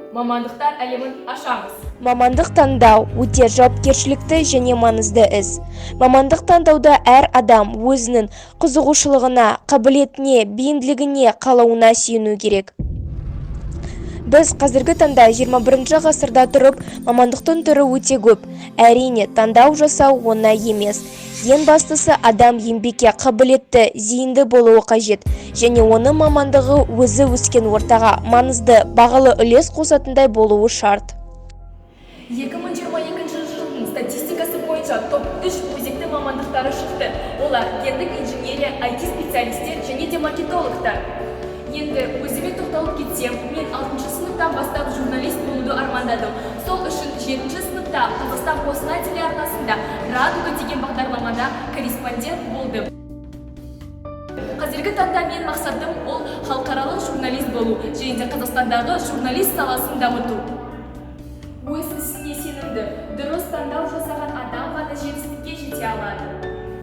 Мамандықтар әлемін ашамыз. Мамандық таңдау өте жауапкершілікті және маңызды іс. Мамандық таңдауда әр адам өзінің қызығушылығына, қабілетіне, бейімділігіне, қалауына сүйену керек. Біз қазіргі таңда 21 ғасырда тұрып, мамандықтың түрі өте көп. Әрине, таңдау жасау оңай емес. Ең бастысы адам еңбекке қабілетті, зейінді болуы қажет, және оның мамандығы өзі өскен ортаға маңызды, бағалы үлес қосатындай болуы шарт. 2022 жылдың статистикасы бойынша топ 3 өзекті мамандықтары шықты. Олар гендік инженерия, IT специалистер және де маркетологтар. Енді өзіме тоқталып кетсем, мен 6 сыныптан бастап журналист болуды армандадым. Сол үшін 7 сыныпта Қазақстан қосына телеарнасында «Радуга» деген бағдарламада корреспондент болдым. Қазіргі таңда мен мақсатым ол халықаралық журналист болу, және де Қазақстандағы журналист саласын дамыту. Өз ісіне сенімді, дұрыс таңдау жасаған адам ғана жетістікке жете алады.